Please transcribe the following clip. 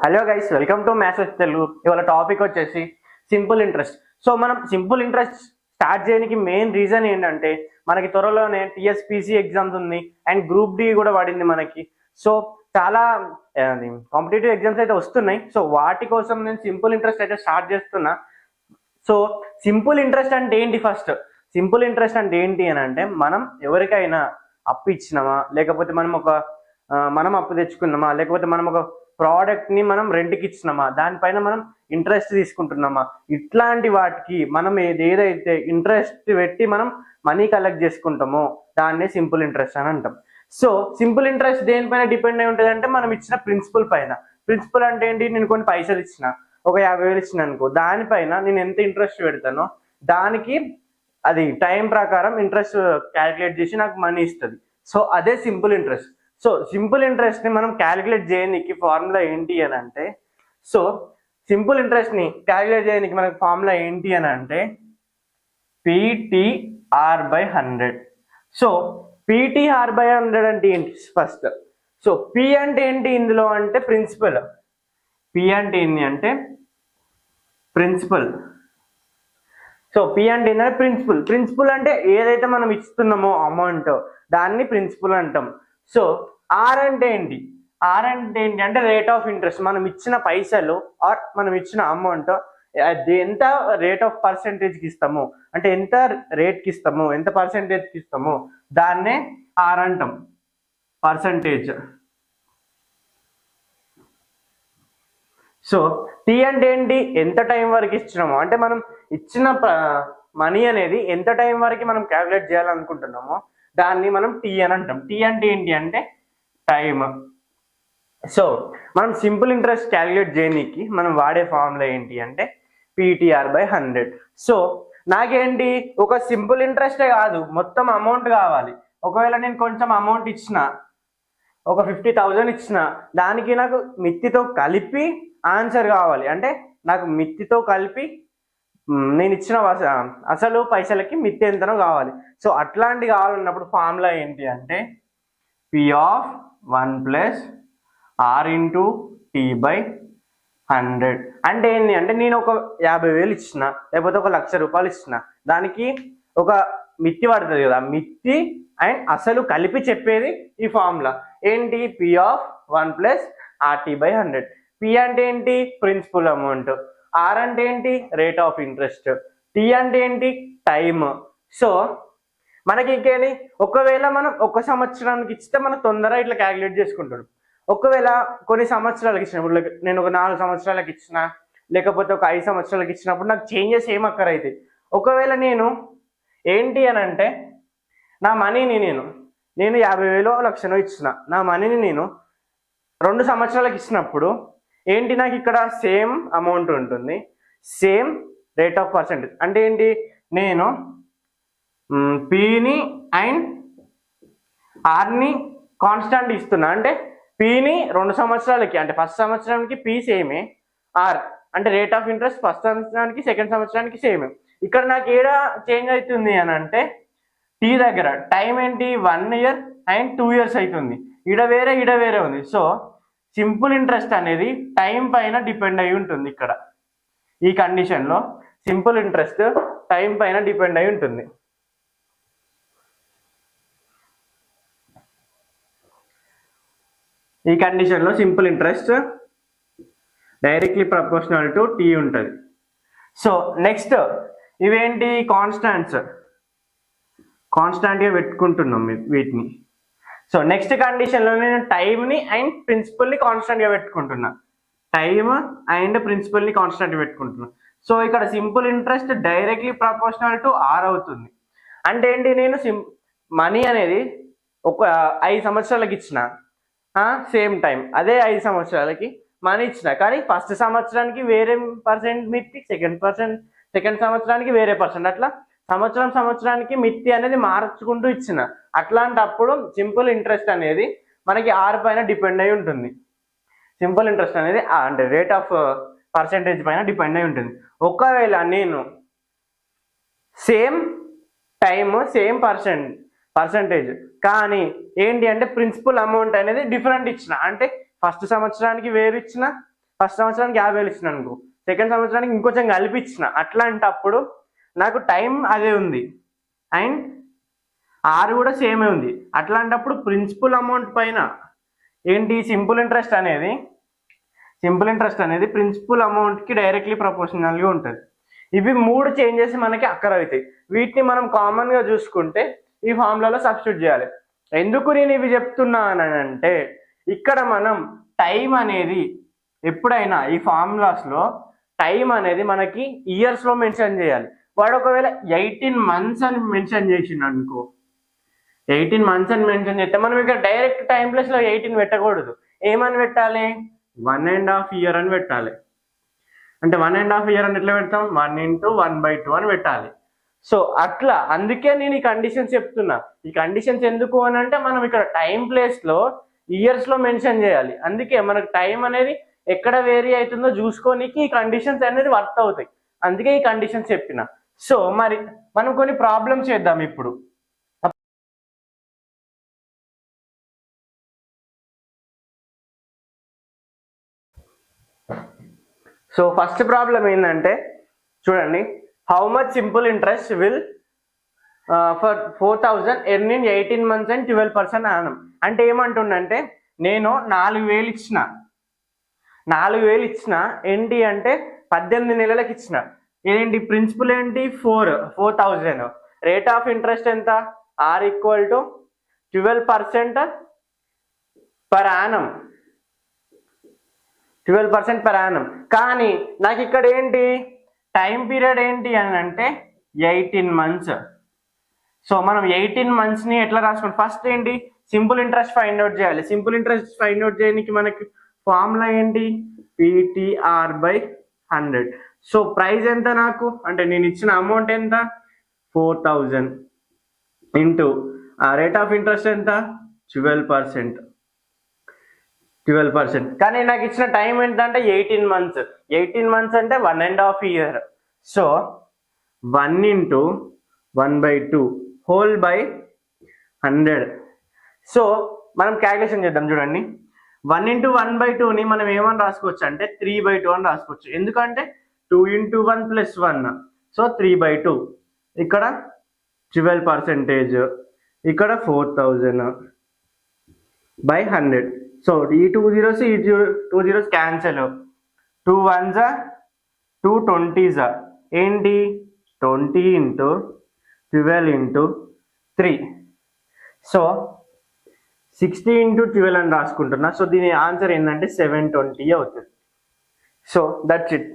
Hello guys, welcome to maths with Telugu. ఇవాళ topic వచ్చేసి simple interest. So మనం simple interest start చేయడానికి main reason ఏంటంటే మనకి త్వరలోనే టీఎస్పీసీ ఎగ్జామ్స్ ఉంది అండ్ గ్రూప్ డి కూడా పడింది మనకి. సో చాలా కాంపిటేటివ్ ఎగ్జామ్స్ అయితే వస్తున్నాయి. సో వాటి కోసం నేను సింపుల్ ఇంట్రెస్ట్ అయితే స్టార్ట్ చేస్తున్నా. సో సింపుల్ ఇంట్రెస్ట్ అంటే ఏంటి? ఫస్ట్ సింపుల్ ఇంట్రెస్ట్ అంటే ఏంటి అని అంటే, మనం ఎవరికైనా అప్పు ఇచ్చినామా, లేకపోతే మనం అప్పు తెచ్చుకున్నామా, లేకపోతే మనం ఒక ప్రోడక్ట్ ని మనం రెంట్కి ఇచ్చినామా, దానిపైన మనం ఇంట్రెస్ట్ తీసుకుంటున్నామా, ఇట్లాంటి వాటికి మనం ఏదైతే ఇంట్రెస్ట్ పెట్టి మనం మనీ కలెక్ట్ చేసుకుంటామో దాన్నే సింపుల్ ఇంట్రెస్ట్ అని అంటాం. సో సింపుల్ ఇంట్రెస్ట్ దేనిపైన డిపెండ్ అయి ఉంటుంది అంటే, మనం ఇచ్చిన ప్రిన్సిపల్ పైన. ప్రిన్సిపల్ అంటే ఏంటి? నేను కొన్ని పైసలు ఇచ్చిన, ఒక 50,000 ఇచ్చిన అనుకో, దానిపైన నేను ఎంత ఇంట్రెస్ట్ పెడతానో దానికి అది టైం ప్రకారం ఇంట్రెస్ట్ క్యాలిక్యులేట్ చేసి నాకు మనీ ఇస్తుంది. సో అదే simple interest. So simple interest ని మనం క్యాలిక్యులేట్ చేయడానికి ఫార్ములా ఏంటి అని అంటే, సో సింపుల్ ఇంట్రెస్ట్ ని క్యాలిక్యులేట్ చేయడానికి మనకి ఫార్ములా ఏంటి అని అంటే PTR/100. సో PTR/100 అంటే ఏంటి ఫస్ట్? సో P అంటే ఏంటి ఇందులో అంటే ప్రిన్సిపల్. P అంటే ఏంటి అంటే ప్రిన్సిపల్. సో P అంటే ఏంటంటే ప్రిన్సిపల్. ప్రిన్సిపల్ అంటే ఏదైతే మనం ఇస్తున్నామో అమౌంట్ దాన్ని ప్రిన్సిపల్ అంటాం. సో R అంటే ఏంటి? R అంటే ఏంటి అంటే రేట్ ఆఫ్ ఇంట్రెస్ట్. మనం ఇచ్చిన పైసలు ఆర్ మనం ఇచ్చిన అమౌంట్ అది ఎంత రేట్ ఆఫ్ పర్సెంటేజ్కి ఇస్తాము, అంటే ఎంత రేట్కి ఇస్తాము, ఎంత పర్సెంటేజ్కి ఇస్తాము, దాన్నే R అంటాం, పర్సంటేజ్. సో T అంటే ఏంటి? ఎంత టైం వరకు ఇచ్చినామో, అంటే మనం ఇచ్చిన మనీ అనేది ఎంత టైం వరకు మనం క్యాలిక్యులేట్ చేయాలనుకుంటున్నామో దాన్ని మనం T అని అంటాం. T అంటే ఏంటి అంటే టైమ్. సో మనం సింపుల్ ఇంట్రెస్ట్ క్యాలిక్యులేట్ చేయడానికి మనం వాడే ఫార్ములా ఏంటి అంటే PTR/100. సో నాకేంటి, ఒక సింపుల్ ఇంట్రెస్టే కాదు, మొత్తం అమౌంట్ కావాలి. ఒకవేళ నేను కొంచెం అమౌంట్ ఇచ్చిన, ఒక 50,000 ఇచ్చిన, దానికి నాకు మిత్తితో కలిపి ఆన్సర్ కావాలి. అంటే నాకు మిత్తితో కలిపి నేను ఇచ్చిన అసలు పైసలకి మిత్తి ఎంతనో కావాలి. సో అట్లాంటి కావాలన్నప్పుడు ఫార్ములా ఏంటి అంటే P(1 + R × T/100). అంటే ఏంటి అంటే, నేను ఒక 50,000 ఇచ్చిన, లేకపోతే ఒక 1,00,000 రూపాయలు ఇచ్చిన, దానికి ఒక మిత్తి పడుతుంది కదా, మిత్తి అండ్ అసలు కలిపి చెప్పేది ఈ ఫార్ములా ఏంటి? P(1 + RT/100). P అంటే ఏంటి? Principal amount. R అంటే ఏంటి? Rate of interest. T అంటే ఏంటి? టైమ్. సో మనకి ఇంకేంటి, ఒకవేళ మనం 1 సంవత్సరానికి ఇస్తే మనం తొందరగా ఇట్లా క్యాలిక్యులేట్ చేసుకుంటాడు. ఒకవేళ కొన్ని సంవత్సరాలకు ఇచ్చినప్పుడు, నేను ఒక 4 సంవత్సరాలకు ఇచ్చిన, లేకపోతే ఒక 5 సంవత్సరాలకు ఇచ్చినప్పుడు నాకు చేంజెస్ ఏం అక్కరైతే, ఒకవేళ నేను ఏంటి అని అంటే నా మనీని నేను 50,000 1,00,000 ఇచ్చిన, నా మనీని నేను 2 సంవత్సరాలకు ఇచ్చినప్పుడు ఏంటి, నాకు ఇక్కడ సేమ్ అమౌంట్ ఉంటుంది, సేమ్ రేట్ ఆఫ్ పర్సెంటేజ్. అంటే ఏంటి, నేను Pని అండ్ Rని కాన్స్టాంట్ ఇస్తున్నా. అంటే Pని 2 సంవత్సరాలకి, అంటే ఫస్ట్ సంవత్సరానికి P సేమే, R అంటే రేట్ ఆఫ్ ఇంట్రెస్ట్ ఫస్ట్ సంవత్సరానికి సెకండ్ సంవత్సరానికి సేమే. ఇక్కడ నాకు ఏడ చేంజ్ అవుతుంది అని అంటే T దగ్గర టైం ఏంటి 1 year అండ్ 2 years అవుతుంది. ఇడ వేరే ఉంది. సో సింపుల్ ఇంట్రెస్ట్ అనేది టైం పైన డిపెండ్ అయి ఉంటుంది. ఇక్కడ ఈ కండిషన్లో సింపుల్ ఇంట్రెస్ట్ టైం పైన డిపెండ్ అయి ఉంటుంది. ఈ కండిషన్లో simple interest directly proportional to T ఉంటుంది. సో నెక్స్ట్ ఇవేంటి? కాన్స్టాంట్గా పెట్టుకుంటున్నాం వీటిని. సో నెక్స్ట్ కండిషన్లో నేను టైంని అండ్ ప్రిన్సిపల్ని కాన్స్టాంట్గా పెట్టుకుంటున్నా. టైమ్ అండ్ ప్రిన్సిపల్ని కాన్స్టాంట్గా పెట్టుకుంటున్నా. సో ఇక్కడ simple interest directly proportional to R అవుతుంది. అంటే ఏంటి, నేను మనీ అనేది ఒక 5 సంవత్సరాలకి ఇచ్చిన, సేమ్ టైం అదే 5 సంవత్సరాలకి మనీ ఇచ్చిన, కానీ ఫస్ట్ సంవత్సరానికి వేరే పర్సెంట్ మిత్తి, సెకండ్ సంవత్సరానికి వేరే పర్సెంట్, అట్లా సంవత్సరానికి మిత్తి అనేది మార్చుకుంటూ ఇచ్చిన. అట్లాంటప్పుడు సింపుల్ ఇంట్రెస్ట్ అనేది మనకి R పైన డిపెండ్ అయి ఉంటుంది. సింపుల్ ఇంట్రెస్ట్ అనేది అంటే రేట్ ఆఫ్ పర్సెంటేజ్ పైన డిపెండ్ అయి ఉంటుంది. ఒకవేళ నేను సేమ్ టైమ్ సేమ్ పర్సెంటేజ్ కానీ ఏంటి అంటే ప్రిన్సిపల్ అమౌంట్ అనేది డిఫరెంట్ ఇచ్చిన, అంటే ఫస్ట్ సంవత్సరానికి వేరు ఇచ్చిన, ఫస్ట్ సంవత్సరానికి 50,000 ఇచ్చిన అనుకో, సెకండ్ సంవత్సరానికి ఇంకొంచెం కలిపిచ్చిన, అట్లాంటప్పుడు నాకు టైం అదే ఉంది అండ్ ఆర్ కూడా సేమే ఉంది. అట్లాంటప్పుడు ప్రిన్సిపల్ అమౌంట్ పైన ఏంటి సింపుల్ ఇంట్రెస్ట్ అనేది ప్రిన్సిపల్ అమౌంట్కి డైరెక్ట్లీ ప్రపోర్షనల్గా ఉంటుంది. ఇవి 3 చేంజెస్ మనకి అక్కర్ అవుతాయి. వీటిని మనం కామన్గా చూసుకుంటే ఈ ఫార్ములాలో సబ్స్టిట్యూట్ చేయాలి. ఎందుకు నేను ఇవి చెప్తున్నానంటే ఇక్కడ మనం టైం అనేది ఎప్పుడైనా ఈ ఫార్ములాస్లో టైం అనేది మనకి ఇయర్స్లో మెన్షన్ చేయాలి. వాడు ఒకవేళ 18 months అని మెన్షన్ చేసిండు అనుకో, 18 months అని మెన్షన్ చేస్తే మనం ఇక్కడ డైరెక్ట్ టైం ప్లేస్లో 18 పెట్టకూడదు. ఏమని పెట్టాలి? 1.5 years అని పెట్టాలి. అంటే 1.5 years అని ఎట్లా పెడతాం? 1 × 1/2 అని పెట్టాలి. సో అట్లా, అందుకే నేను ఈ కండిషన్స్ చెప్తున్నా. ఈ కండిషన్స్ ఎందుకు అని అంటే మనం ఇక్కడ టైం ప్లేస్లో ఇయర్స్లో మెన్షన్ చేయాలి. అందుకే మనకు టైం అనేది ఎక్కడ వేరీ అవుతుందో చూసుకోనికి ఈ కండిషన్స్ అనేది వర్క్ అవుతాయి. అందుకే ఈ కండిషన్స్ చెప్పిన. సో మరి మనం కొన్ని ప్రాబ్లమ్స్ చేద్దాం ఇప్పుడు. సో ఫస్ట్ ప్రాబ్లం ఏంటంటే చూడండి, how much simple interest will for 4,000 earn in 18 months and 12% annum. అంటే ఏమంటుండంటే నేను 4,000 ఇచ్చిన ఏంటి అంటే 18 నెలలకు ఇచ్చిన. ఏంటి ప్రిన్సిపల్ ఏంటి? 4,000. రేట్ ఆఫ్ ఇంట్రెస్ట్ ఎంత? R equal to 12% per annum, 12% per annum. కానీ నాకు ఇక్కడ ఏంటి టైం పీరియడ్ ఏంటి అని అంటే 18 months. సో మనం 18 monthsని ఎట్లా రాసుకోండి? ఫస్ట్ ఏంటి సింపుల్ ఇంట్రెస్ట్ ఫైండ్ అవుట్ చేయాలి. సింపుల్ ఇంట్రెస్ట్ ఫైండ్ అవుట్ చేయడానికి మనకి ఫార్ములా ఏంటి? PTR/100. సో ప్రైస్ ఎంత నాకు అంటే నేను ఇచ్చిన అమౌంట్ ఎంత? 4,000 ఇంటూ రేట్ ఆఫ్ ఇంట్రెస్ట్ ఎంత? 12%. కానీ నాకు ఇచ్చిన టైం ఏంటంటే 18 months. 18 months అంటే 1.5 years. So 1 × 1/2 whole by 100. So మనం క్యాలిక్యులేషన్ చేద్దాం. చూడండి, 1 × 1/2ని మనం ఏమని రాసుకోవచ్చు అంటే 3/2 అని రాసుకోవచ్చు. ఎందుకంటే 2 × 1 + 1, సో 3/2. ఇక్కడ 12%, ఇక్కడ 4,000/100. సో ఈ 2 zeros ఈ 2 zeros క్యాన్సల్. 2 1s 2 20s ఏంటి 20 × 12 × 3. సో 60 × 12 అని రాసుకుంటున్నా. సో దీని ఆన్సర్ ఏంటంటే 720 అవుతుంది. So that's it.